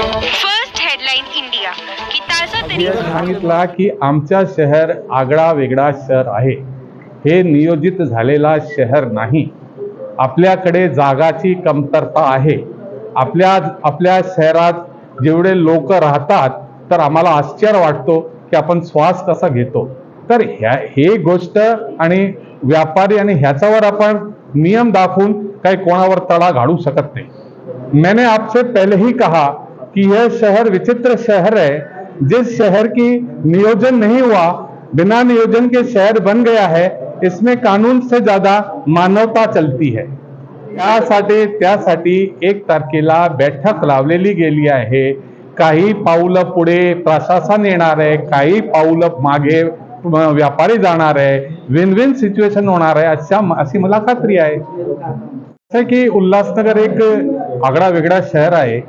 First headline India की ताजा तरी सांगितला की आमच्या शहर आगळा वेगळा शहर आहे, हे नियोजित झालेला शहर नाही. आपल्याकडे जागाची कमतरता आहे. आपल्या शहरात जेवढे लोक राहतात तर आम्हाला आश्चर्य वाटतो की आपण श्वास कसा घेतो. तर हे गोष्ट आणि व्यापारी आणि ह्याच्यावर आपण नियम दाखवून काही कोणावर तडा घालू शकत नाही. मैंने आपसे पहले ही कहा कि यह शहर विचित्र शहर है. जिस शहर की नियोजन नहीं हुआ, बिना नियोजन के शहर बन गया है, इसमें कानून से ज्यादा मानवता चलती है. त्यासाठी 1 तारखेला बैठक लावलेली गेली आहे. काही पाऊलं पुढे प्रशासन येणार आहे, काही पाऊलं मागे व्यापारी जाणार आहे. विन विन सिच्युएशन होणार आहे अशी मला खात्री आहे. असं की उल्हासनगर एक आगळा वेगळा शहर आहे.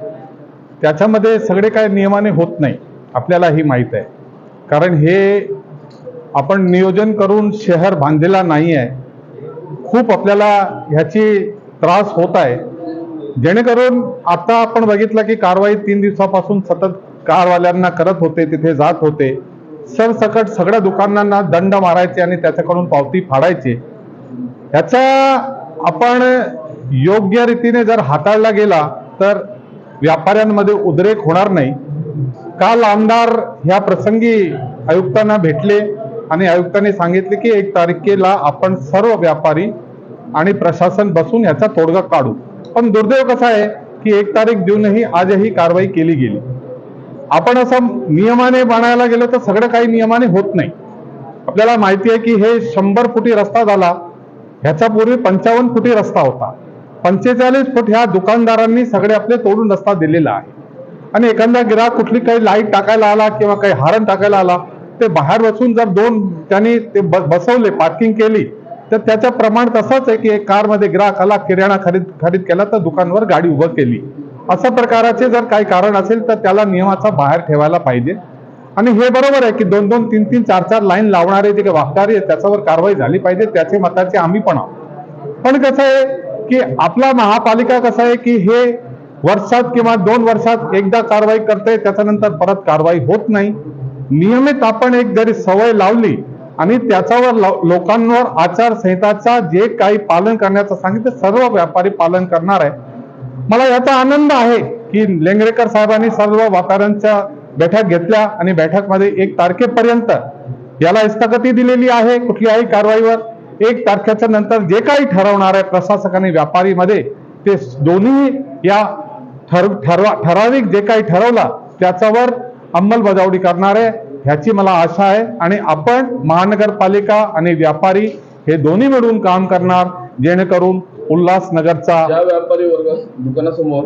त्याच्यामध्ये सगळे काय नियमाने होत नाही, आपल्यालाही माहीत आहे. कारण हे आपण नियोजन करून शहर बांधलेला नाही आहे. खूप आपल्याला ह्याची त्रास होत आहे. जेणेकरून आता आपण बघितलं की कारवाई 3 दिवसापासून सतत कारवाल्यांना करत होते, तिथे जात होते. सरसकट सगळ्या दुकानांना दंड मारायचे आणि त्याच्याकडून पावती फाडायची. ह्याचा आपण योग्य रीतीने जर हाताळला गेला तर व्यापाऱ्यांमध्ये उद्रेक होणार नाही. काल आमदार ह्या प्रसंगी आयुक्तांना भेटले आणि आयुक्तांनी सांगितले की 1 तारखेला आपण सर्व व्यापारी आणि प्रशासन बसून याचा तोडगा काढू. पण दुर्दैव कसा आहे की 1 तारीख देऊनही आजही कारवाई केली गेली. आपण असं नियमाने बनायला गेलो तर सगळं काही नियमाने होत नाही. आपल्याला माहिती आहे की हे 100 फुटी रस्ता झाला, ह्याच्या पूर्वी 55 फुटी रस्ता होता. 45 फूट ह्या दुकानदारांनी सगळे आपले तोडून रस्ता दिलेला आहे. आणि एखादा गिराक कुठली काही लाईट टाकायला आला किंवा काही हारण टाकायला आला, ते बाहेर बसून जर 2 त्यांनी ते बसवले, पार्किंग केली, तर त्याचं प्रमाण तसंच आहे की एक कारमध्ये गिराक आला, किराणा खरीद केला तर दुकानवर गाडी उभं केली. अशा प्रकाराचे जर काही कारण असेल तर त्याला नियमाचा बाहेर ठेवायला पाहिजे. आणि हे बरोबर आहे की 2-2, 3-3, 4-4 लाईन लावणारे जे वाहकारी आहेत त्याच्यावर कारवाई झाली पाहिजे. त्याचे मताचे आम्ही पण आहोत. पण कसं आहे की आपला महापालिका कसं आहे की हे वर्षात किंवा 2 वर्षात एकदा कारवाई करते, त्याच्यानंतर परत कारवाई होत नाही. नियमित आपण एक जरी सवय लावली आणि त्याच्यावर लोकांवर आचारसंहिताचा जे काही पालन करण्याचं सांगितलं, सर्व व्यापारी पालन करणार आहे. मला याचा आनंद आहे की लेंगरेकर साहेबांनी सर्व व्यापाऱ्यांच्या बैठक घेतल्या आणि बैठकमध्ये 1 तारखेपर्यंत याला स्थगिती दिलेली आहे कुठल्याही कारवाईवर. 1 तारखेच्या नंतर जे काही ठरवणार आहे प्रशासक आणि व्यापारीमध्ये, ते दोन्ही या ठराविक जे काही ठरवला त्याच्यावर अंमलबजावणी करणार आहे ह्याची मला आशा आहे. आणि आपण महानगरपालिका आणि व्यापारी हे दोन्ही मिळून काम करणार, जेणेकरून उल्हासनगरचा ज्या व्यापारी वर्ग दुकानासमोर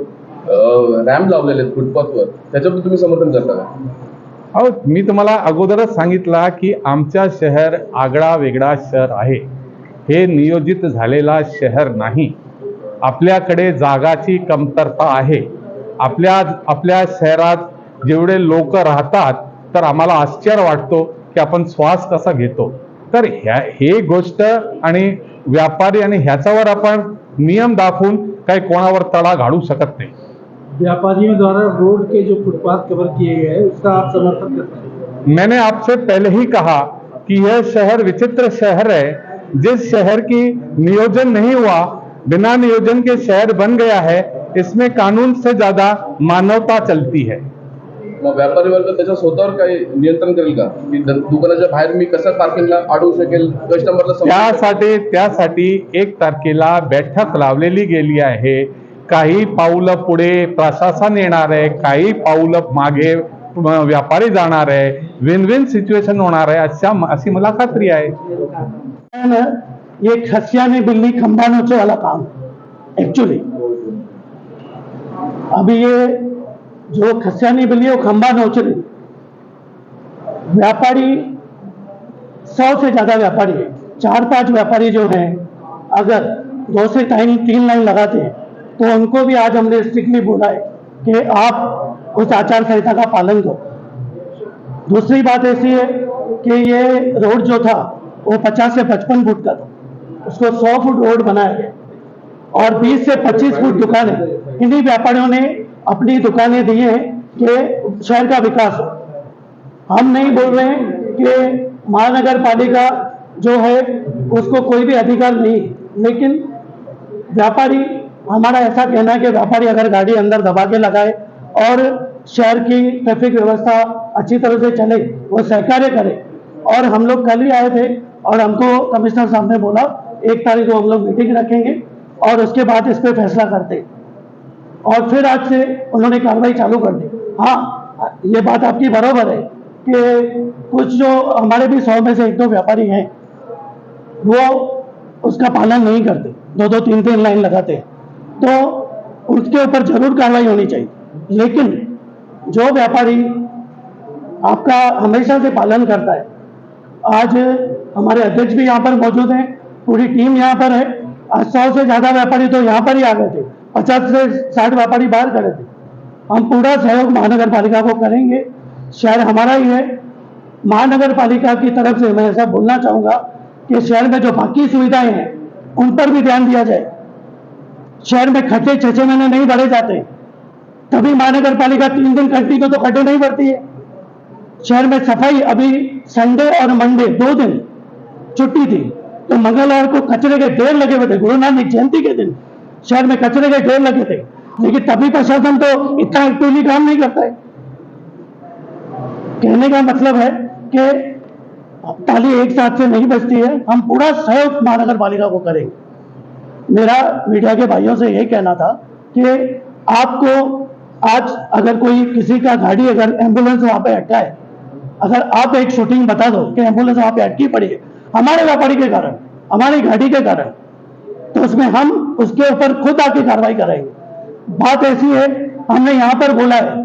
रॅम्प लावलेले आहेत फुटपाथवर, त्याच्याबद्दल तुम्ही समर्थन करता का? हो, मी तुम्हाला अगोदरच सांगितला की आमच्या शहर आगळा वेगळा शहर आहे, हे नियोजित झालेला शहर नाही. आपल्याकडे जागाची कमतरता आहे. आपल्या शहरात जेवढे लोक राहतात तर आम्हाला आश्चर्य वाटतो की आपण श्वास कसा घेतो. तर हे गोष्ट आणि व्यापारी आणि ह्याच्यावर आपण नियम दाखवून काही कोणावर तडा घालू शकत नाही. व्यापारियों द्वारा रोड के जो फुटपाथ कवर किए गए हैं उसका आप समर्थन करते हैं? मैंने आपसे पहले ही कहा कि यह शहर विचित्र शहर है. जिस शहर की नियोजन नहीं हुआ, बिना नियोजन के शहर बन गया है, इसमें कानून से ज्यादा मानवता चलती है. मग व्यापारी वर्ग त्याच्या स्वतःवर काही नियंत्रण करेल का की दुकानाच्या बाहेर मी कसं पार्किंगला अडवू शकेल, कस्टमरला? त्यासाठी 1 तारखेला बैठक लावलेली गेली आहे. काही पाऊलं पुढे प्रशासन येणार आहे, काही पाऊलं मागे व्यापारी जाणार आहे. विन विन सिच्युएशन होणार आहे अशी मला खात्री आहे. ये खसिया ने बिल्ली खंभा नोचे वाला काम एक्चुअली. अभी ये जो खसिया ने बिल्ली वो खंभा नोच रही. व्यापारी 100 से ज्यादा व्यापारी है. 4-5 व्यापारी जो हैं अगर 2 से 3 लाइन लगाते हैं तो उनको भी आज हमने स्ट्रिक्टली बोला है कि आप उस आचार संहिता का पालन करो. दूसरी बात ऐसी है कि ये रोड जो था वो 50 से 55 फुट का था, उसको 100 फुट रोड बनाया गया और 20 से 25 फुट दुकानें इन्हीं व्यापारियों ने अपनी दुकानें दी हैं कि शहर का विकास हो। हम नहीं बोल रहे हैं कि महानगर पालिका जो है उसको कोई भी अधिकार नहीं, लेकिन व्यापारी, हमारा ऐसा कहना है कि व्यापारी अगर गाड़ी अंदर दबा के लगाए और शहर की ट्रैफिक व्यवस्था अच्छी तरह से चले, वो सहकार्य करे। और हम लोग कल ही आए थे और हमको कमिश्नर साहब ने बोला 1 तारीख को हम लोग मीटिंग रखेंगे और उसके बाद इस पर फैसला करते हैं। और फिर आज से उन्होंने कार्रवाई चालू कर दी। हाँ, ये बात आपकी बराबर है कि कुछ जो हमारे भी 100 में से 1-2 व्यापारी हैं वो उसका पालन नहीं करते, 2-2, 3-3 लाइन लगाते हैं, तो उसके ऊपर जरूर कार्रवाई होनी चाहिए। लेकिन जो व्यापारी आपका हमेशा से पालन करता है, आज हमारे अध्यक्ष भी यहाँ पर मौजूद हैं, पूरी टीम यहाँ पर है। आज 100 से ज्यादा व्यापारी तो यहाँ पर ही आ गए थे, 50 से 60 व्यापारी बाहर खड़े थे। हम पूरा सहयोग महानगर पालिका को करेंगे, शहर हमारा ही है। महानगर पालिका की तरफ से मैं ऐसा बोलना चाहूंगा कि शहर में जो बाकी सुविधाएं हैं उन पर भी ध्यान दिया जाए। शहर में खड्डे 6-6 महीने नहीं भरे जाते, तभी महानगर पालिका 3 दिन कंटिन्यू तो खड्डे नहीं भरती है। शहर में सफाई, अभी संडे और मंडे 2 दिन छुट्टी थी, तो मंगलवार को कचरे के ढेर लगे हुए थे। गुरु नानक जयंती के दिन शहर में कचरे के ढेर लगे थे, लेकिन तभी प्रशासन तो इतना एक्टिवली काम नहीं करता है। कहने का मतलब है कि ताली एक साथ से नहीं बजती है। हम पूरा सहयोग महानगर पालिका को करेंगे। मेरा मीडिया के भाइयों से यही कहना था कि आपको आज अगर कोई किसी का गाड़ी, अगर एम्बुलेंस वहां पे अटका है, अगर आप एक शूटिंग बता दो कि एम्बुलेंस वहां पे अटकी पड़ी है हमारे व्यापारी के कारण, हमारी गाड़ी के कारण, तो उसमें हम उसके ऊपर खुद आके कार्रवाई कराएंगे। बात ऐसी है, हमने यहाँ पर बोला है,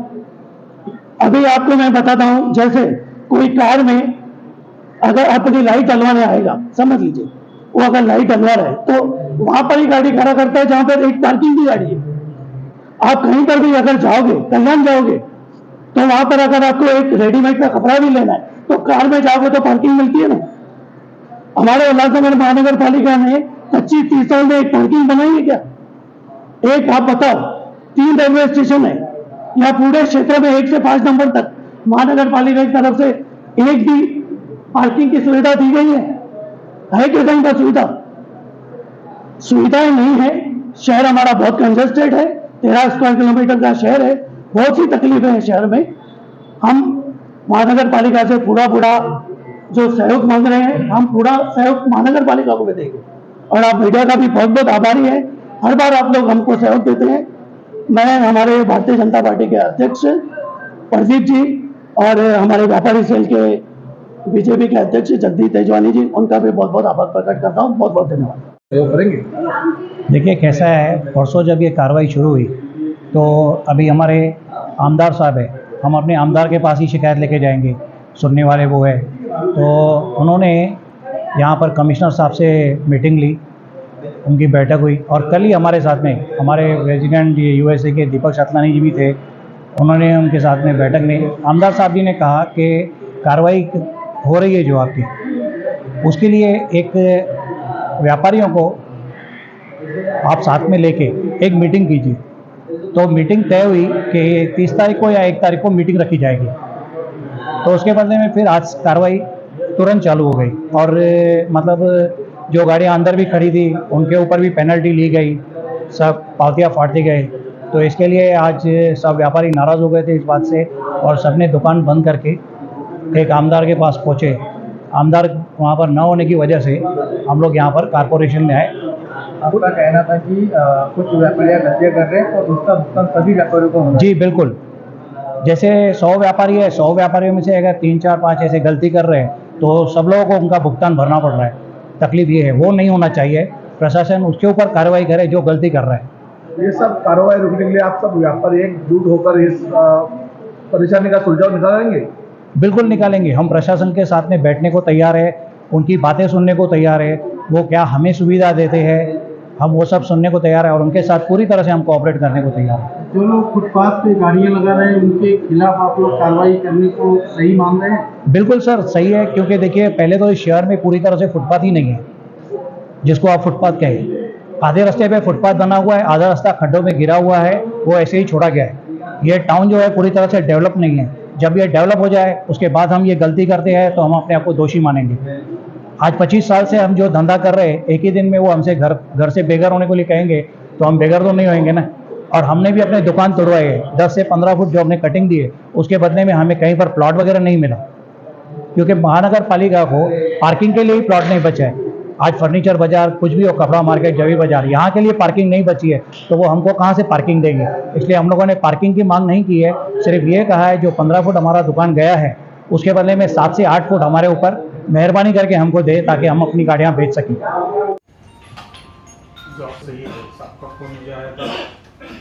अभी आपको मैं बताता हूं, जैसे कोई कार में अगर अपनी लाइट डलवाने आएगा, समझ लीजिए वो अगर लाइट डलवा रहा है तो वहां पर ही गाड़ी खड़ा करता है जहां पर एक पार्किंग की गाड़ी है। आप कहीं पर भी अगर जाओगे, कल्याण जाओगे, तो वहां पर अगर आपको एक रेडीमेड का कपड़ा भी लेना है तो कार में जाओगे तो पार्किंग मिलती है ना। हमारे उल्लासनगर महानगर पालिका ने 25-30 साल में एक पार्किंग बनाई है क्या? एक आप बताओ, 3 रेलवे स्टेशन है या पूरे क्षेत्र में 1 से 5 नंबर तक महानगर पालिका की तरफ से एक भी पार्किंग की सुविधा दी गई है कि कहीं पर सुविधाएं नहीं है। शहर हमारा बहुत कंजेस्टेड है, 13 स्क्वायर किलोमीटर का शहर है, बहुत सी तकलीफें हैं शहर में। हम महानगर पालिका से पूरा जो सहयोग मांग रहे हैं, हम पूरा सहयोग महानगर पालिका को भी देंगे। और आप मीडिया का भी बहुत बहुत आभारी है, हर बार आप लोग हमको सहयोग देते हैं। मैं हमारे भारतीय जनता पार्टी के अध्यक्ष प्रदीप जी और हमारे व्यापारी सेल के बीजेपी के अध्यक्ष जगदीश तेजवानी जी, उनका भी बहुत बहुत आभार प्रकट करता हूँ। बहुत बहुत धन्यवाद। सहयोग करेंगे। देखिए कैसा है, परसों जब ये कार्रवाई शुरू हुई तो अभी हमारे आमदार साहब है, हम अपने आमदार के पास ही शिकायत लेके जाएंगे, सुनने वाले वो है। तो उन्होंने यहाँ पर कमिश्नर साहब से मीटिंग ली, उनकी बैठक हुई और कल ही हमारे साथ में हमारे रेजिडेंट यूएसए के दीपक शतलानी जी भी थे, उन्होंने उनके साथ में बैठक में आमदार साहब जी ने कहा कि कार्रवाई हो रही है जो आपकी, उसके लिए एक व्यापारियों को आप साथ में लेके एक मीटिंग कीजिए। तो मीटिंग तय हुई कि 30 तारीख को या 1 तारीख को मीटिंग रखी जाएगी। तो उसके बदले में फिर आज कार्रवाई तुरंत चालू हो गई और मतलब जो गाड़ियाँ अंदर भी खड़ी थी उनके ऊपर भी पेनल्टी ली गई, सब पावतियाँ फाड़ते गए। तो इसके लिए आज सब व्यापारी नाराज़ हो गए थे इस बात से और सबने दुकान बंद करके एक आमदार के पास पहुँचे। आमदार वहाँ पर न होने की वजह से हम लोग यहाँ पर कारपोरेशन में आए। आपका कहना था कि कुछ व्यापारी गलतियाँ कर रहे हैं और उसका भुगतान सभी व्यापारियों को होना। जी बिल्कुल, जैसे 100 व्यापारी है, 100 व्यापारियों में से अगर 3, 4, 5 ऐसे गलती कर रहे हैं तो सब लोगों को उनका भुगतान भरना पड़ रहा है। तकलीफ ये है, वो नहीं होना चाहिए। प्रशासन उसके ऊपर कार्रवाई करे जो गलती कर रहा है। ये सब कार्रवाई रोकने के लिए आप सब व्यापारी एकजुट होकर इस परेशानी का सुलझाव निकालेंगे? बिल्कुल निकालेंगे। हम प्रशासन के साथ में बैठने को तैयार है, उनकी बातें सुनने को तैयार है, वो क्या हमें सुविधा देते हैं हम वो सब सुनने को तैयार है और उनके साथ पूरी तरह से हम कोऑपरेट करने को तैयार हैं। जो लोग फुटपाथ पे गाड़ियाँ लगा रहे हैं उनके खिलाफ आप लोग कार्रवाई करने को सही मान रहे हैं? बिल्कुल सर, सही है, क्योंकि देखिए पहले तो इस शहर में पूरी तरह से फुटपाथ ही नहीं है जिसको आप फुटपाथ कहें। आधे रास्ते पे फुटपाथ बना हुआ है, आधा रास्ता खड्डों में गिरा हुआ है, वो ऐसे ही छोड़ा गया है। ये टाउन जो है पूरी तरह से डेवलप नहीं है। जब ये डेवलप हो जाए उसके बाद हम ये गलती करते हैं तो हम अपने आप को दोषी मानेंगे। आज 25 साल से हम जो धंधा कर रहे हैं, एक ही दिन में वो हमसे घर से बेघर होने के लिए कहेंगे तो हम बेघर तो नहीं होंगे ना। और हमने भी अपने दुकान तोड़वाई है, 10 से 15 फुट जो हमने कटिंग दी है उसके बदले में हमें कहीं पर प्लॉट वगैरह नहीं मिला, क्योंकि महानगर पालिका को पार्किंग के लिए ही प्लॉट नहीं बचा है। आज फर्नीचर बाजार कुछ भी हो, कपड़ा मार्केट, जवी बाजार, यहाँ के लिए पार्किंग नहीं बची है तो वो हमको कहाँ से पार्किंग देंगे। इसलिए हम लोगों ने पार्किंग की मांग नहीं की है, सिर्फ ये कहा है जो 15 फुट हमारा दुकान गया है उसके बदले में 7 से 8 फुट हमारे ऊपर मेहरबानी करके हमको दे, ताकि हम अपनी गाड़ियाँ बेच सकें। जॉब सही है, सबका फोन मिल जाएगा।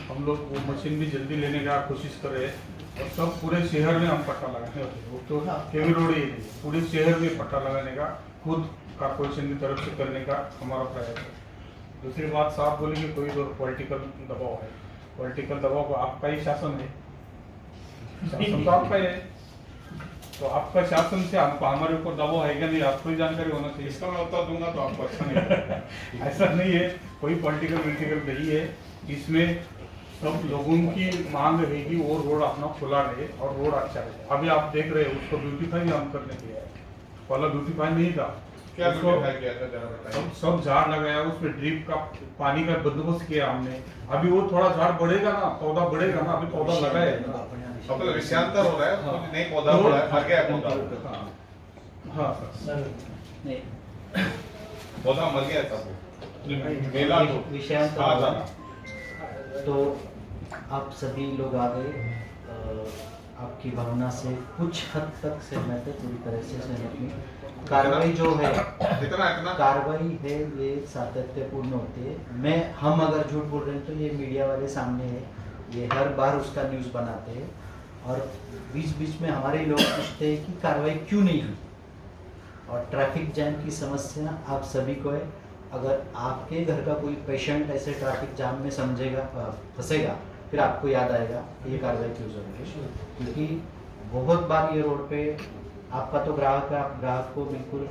हम लोग वो मशीन भी जल्दी लेने का कोशिश कर रहे हैं और सब पूरे शहर में हम पट्टा लगाने वाले हैं। वो तो केवी रोड ही नहीं, पूरे शहर में पट्टा लगाने का खुद कारपोरेशन की तरफ से करने का हमारा प्रयास है। दूसरी बात साफ बोले कि कोई पॉलिटिकल दबाव है, पॉलिटिकल दबाव आपका ही शासन है, शासन तो आपका ही है, तो आपका शासन से हमको हमारे ऊपर दबाव है क्या नहीं, आपको ही जानकारी होना चाहिए। इसका मैं उत्तर दूंगा तो आपको अच्छा नहीं लगेगा। ऐसा नहीं है, कोई पॉलिटिकल नहीं है। इसमें सब लोगों की मांग है कि वो रोड अपना खुला रहे और रोड अच्छा रहे। अभी आप देख रहे हैं उसको ब्यूटीफाई हम करने के लिए, पहला ब्यूटीफाई नहीं था, क्या सब झाड़ लगाया, उसमें ड्रिप का पानी का बंदोबस्त किया हमने। अभी वो थोड़ा झाड़ बढ़ेगा ना, पौधा बढ़ेगा ना, अभी पौधा लगाया अब तो विषयांतर हो रहा है, कुछ नहीं पौधा हो रहा है, मर गया है पौधा। हाँ सर, पौधा मर गया सब, मेला विषयांतर हाँ, हो रहा हाँ। है। तो आप सभी लोग आ गए, आपकी भावना से कुछ हद तक सहमत है, पूरी तरह से सहमत नहीं। कार्रवाई जो है, इतना कार्रवाई है ये सातत्यपूर्ण होती है। हम अगर झूठ बोल रहे हैं तो ये मीडिया वाले सामने है, ये हर बार उसका न्यूज़ बनाते हैं और बीच बीच में हमारे लोग पूछते हैं कि कार्रवाई क्यों नहीं हुई। और ट्रैफिक जैम की समस्या आप सभी को है। अगर आपके घर का कोई पेशेंट ऐसे ट्रैफिक जाम में समझेगा, फंसेगा, फिर आपको याद आएगा ये कार्रवाई क्यों जरूरी है। क्योंकि बहुत बार ये रोड पे आपका तो ग्राहक है, आप ग्राहक को बिल्कुल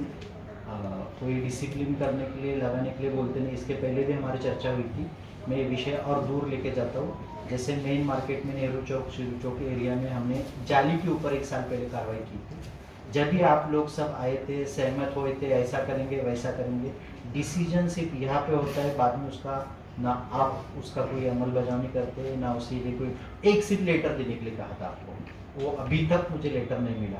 कोई डिसिप्लिन करने के लिए, लगाने के लिए बोलते नहीं। इसके पहले भी हमारी चर्चा हुई थी, मैं ये विषय और दूर लेके जाता हूँ। जैसे मेन मार्केट में नेहरू चौक, शिरू चौक एरिया में हमने जाली के ऊपर 1 साल पहले कार्रवाई की थी। जब भी आप लोग सब आए थे, सहमत हुए थे, ऐसा करेंगे वैसा करेंगे, डिसीजन सिर्फ यहाँ पे होता है, बाद में उसका ना आप उसका कोई अमल बजावनी करते, ना उसी लिए कोई एक सिर्फ लेटर देने के लिए कहा था आपको, वो अभी तक मुझे लेटर नहीं मिला,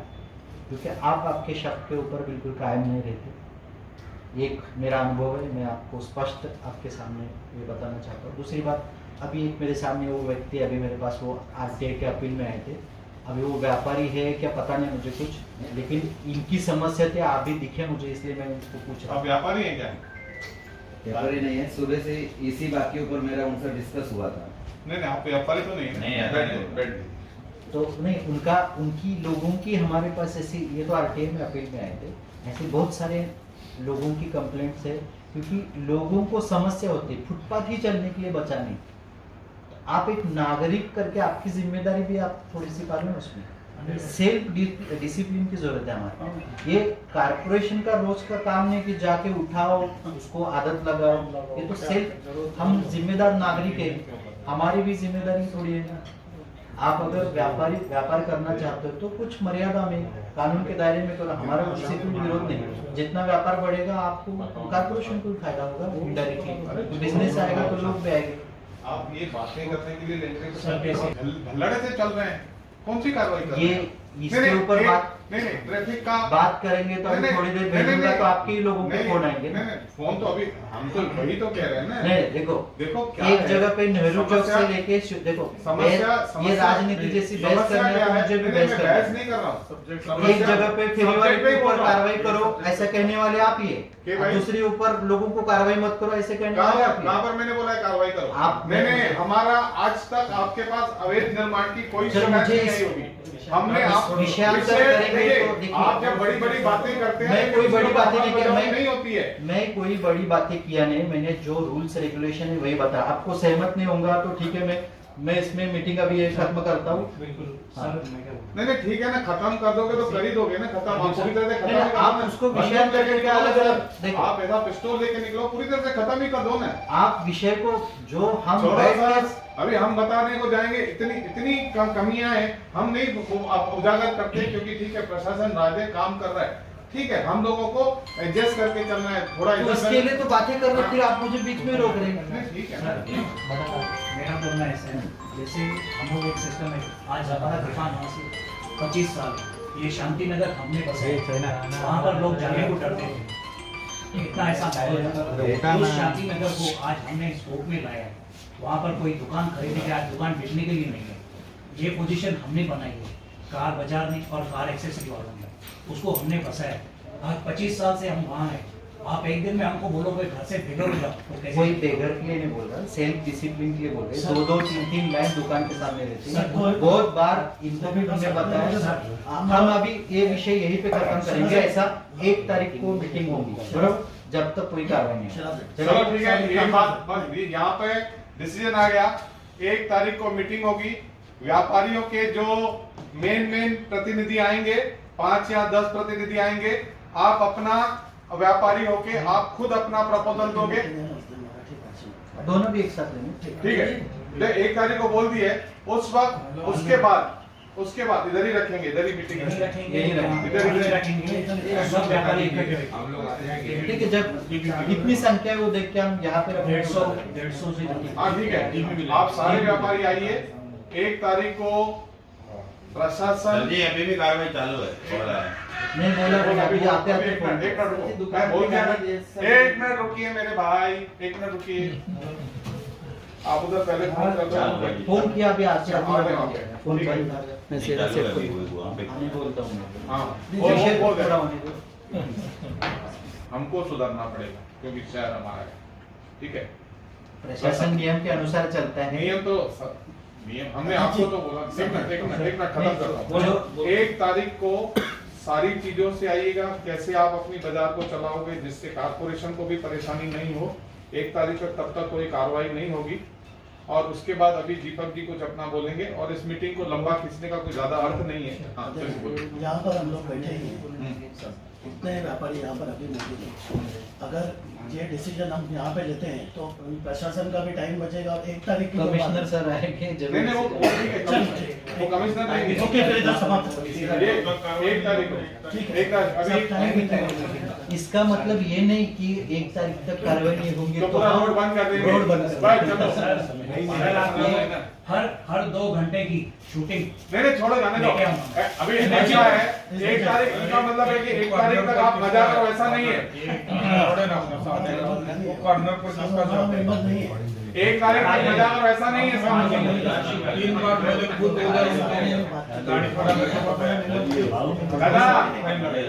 क्योंकि आप आपके शब्द के ऊपर बिल्कुल कायम नहीं रहते। एक मेरा अनुभव है, मैं आपको स्पष्ट आपके सामने ये बताना चाहता हूँ। दूसरी बात, अभी एक मेरे सामने वो व्यक्ति, अभी मेरे पास वो RTI के अपील में आए थे, अभी वो व्यापारी है क्या पता नहीं मुझे कुछ, लेकिन इनकी समस्या थी, आप भी दिखे मुझे, इसलिए मैं उनको पूछ रहा हूँ। आप व्यापारी हैं क्या? व्यापारी नहीं है, सुबह से इसी बात के ऊपर मेरा उनसे डिस्कस हुआ था। नहीं आप व्यापारी तो नहीं है। नहीं, तो नहीं, उनकी लोगों की हमारे पास ऐसी, ये तो RTI में अपील में आए थे, ऐसे बहुत सारे लोगों की कंप्लेंट्स है, क्योंकि लोगों को समस्या होती है फुटपाथ ही चलने के लिए बचा नहीं। आप एक नागरिक करके आपकी जिम्मेदारी भी आप थोड़ी सी पालें, उसमें सेल्फ डिसिप्लिन की जरूरत है हमारे। ये कारपोरेशन का रोज का काम नहीं कि जाके उठाओ, उसको आदत लगाओ, ये तो सेल्फ, हम जिम्मेदार नागरिक है, हमारी भी जिम्मेदारी थोड़ी है। आप अगर व्यापार करना चाहते हो तो कुछ मर्यादा में, कानून के दायरे में करो, हमारा किसी को विरोध नहीं। जितना व्यापार बढ़ेगा आपको कारपोरेशन को फायदा होगा इनडायरेक्टली, बिजनेस आएगा तो लोग भी आएंगे। आप ये बातें करने के लिए भल्लड़े से चल रहे हैं, कौन सी कार्रवाई कर रहे ये हैं? इसके ऊपर नहीं ट्रैफिक का बात करेंगे तो अभी थोड़ी देर भेजूंगा तो आपके ही लोगों के फोन आएंगे। नहीं फोन तो अभी हम तो वही तो कह रहे हैं ना। नहीं देखो क्या एक है? जगह पे नेहरू चौक से लेके देखो ये राजनीति जैसी बहस करने है तो मुझे भी बहस करना बहस नहीं कर रहा हूँ। एक जगह पे फेरीवाले के ऊपर कार्रवाई करो ऐसा कहने वाले आप ही है, दूसरी ऊपर लोगों को कार्रवाई मत करो ऐसे कहने वाले आप ही कहाँ पर मैंने बोला है कार्रवाई करो? आप नहीं हमारा आज तक आपके पास अवैध निर्माण की कोई शिकायत नहीं होगी। हमने आप विषयांतर करेंगे तो देखिए, आप जब बड़ी बड़ी बातें करते हैं, मैं कोई बड़ी बातें नहीं किया, नहीं होती है। मैं कोई बड़ी बातें किया नहीं, मैंने जो रूल्स रेगुलेशन है वही बताया। आपको सहमत नहीं होगा तो ठीक है, मैं इसमें मीटिंग अभी ये खत्म करता हूँ। नहीं ठीक है ना, खत्म कर दोगे तो कर ही दोगे ना खत्म। आप पूरी तरह से खत्म आप उसको विषयांतर करके अलग अलग आप ऐसा पिस्टल लेके निकलो, पूरी तरह से खत्म ही कर दो ना। आप विषय को जो हम बैठ के अभी हम बताने को जाएंगे, इतनी इतनी कमियां हैं, हम नहीं उजागर करते, क्योंकि ठीक है प्रशासन राज्य काम कर रहा है, ठीक है, हम लोगों को एडजस्ट करके चलना है थोड़ा। तो इसके लिए तो बातें कर रहे, फिर आप मुझे बीच में रोक रहे हैं। ठीक है मेरा बोलना ऐसा है, जैसे हम लोग एक सिस्टम है, आज हमारा दुकान यहाँ से 25 साल ये शांति नगर हमने बसाया, वहाँ पर लोग जाने को डरते थे, इतना ऐसा माहौल है। उस शांति नगर को आज हमने स्कोप में लाया है, वहाँ पर कोई दुकान खरीदने के, आज दुकान बिकने के लिए नहीं है, ये पोजीशन हमने बनाई है, कार बाजार ने और कार एक्सेसरी वालों ने, उसको हमने बसाया। आज 25 साल से हम वहाँ हैं, आप एक दिन में हमको बोलोगे घर से बेघर हो जाओ तो कैसे? कोई बेघर के लिए नहीं बोल रहा, सेल्फ डिसिप्लिन के लिए बोल रहे। 2-2, 3-3 लाइन दुकान के सामने रहती है, बहुत बार इनको भी हमने बताया। हम अभी ये विषय यहीं पे खत्म करेंगे, ऐसा 1 तारीख को मीटिंग होगी, बराबर, जब तक कोई कार्रवाई नहीं। चलो ठीक है, ये बात बस यहाँ पे डिसीजन आ गया, 1 तारीख को मीटिंग होगी, व्यापारियों के जो मेन प्रतिनिधि आएंगे, 5 या 10 प्रतिनिधि आएंगे, आप अपना व्यापारी होके आप खुद अपना प्रपोजल दोगे, दोनों भी एक साथ लेंगे, ठीक है। 1 तारीख को बोल दिए, उस वक्त उसके बाद इधर ही रखेंगे, इधर ही मीटिंग ठीक है। जब कितनी संख्या है वो देख के हम यहाँ पे 150 से। हाँ ठीक है, आप सारे व्यापारी आइए। 1 तारीख को प्रशासन जी अभी भी कार्रवाई चालू है, हो रहा है। नहीं बोला अभी आते आते एक मिनट रुकिए मेरे भाई, 1 मिनट रुकिए। आप उधर पहले फोन कर दो, फोन किया अभी आज से फोन ठीक है। मैं सीधा से बोलता हूँ। हाँ हमको सुधरना पड़ेगा क्योंकि शहर हमारा है, ठीक है। प्रशासन नियम के अनुसार चलता है। नियम तो नियम हमने आपको तो बोला। एक मिनट खत्म करता हूँ। 1 तारीख को सारी चीजों से आइएगा, कैसे आप अपनी बाजार को चलाओगे जिससे कारपोरेशन को भी परेशानी नहीं हो। 1 तारीख तक तब तक कोई कार्रवाई नहीं होगी, और उसके बाद अभी दीपक जी कुछ अपना बोलेंगे, और इस मीटिंग को लंबा खींचने का कोई ज्यादा अर्थ नहीं है। यहाँ पर हम लोग बैठे ही हैं, उतने व्यापारी यहाँ पर अभी मौजूद हैं। अगर ये डिसीजन हम यहाँ पे लेते हैं तो प्रशासन का भी टाइम बचेगा, और 1 तारीख की कमिश्नर सर आएंगे जरूर। नहीं वो कमिश्नर नहीं, ओके फिर इधर समाप्त। 1 तारीख को, ठीक है। 1 तारीख इसका मतलब ये नहीं कि 1 तारीख तक कार्रवाई नहीं होगी तो पूरा रोड बंद कर देंगे। रोड बंद हर 2 घंटे की शूटिंग नहीं छोड़ो, जाने दो। अभी ऐसा है 1 तारीख का मतलब है कि 1 तारीख तक आप मजा करो, ऐसा नहीं है। 1 तारीख तक मजा करो, ऐसा नहीं है। 3 बार मैंने खुद दादा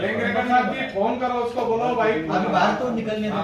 लेंगे साहब जी, फोन करो उसको, बोलो भाई अभी बाहर तो निकलने दो।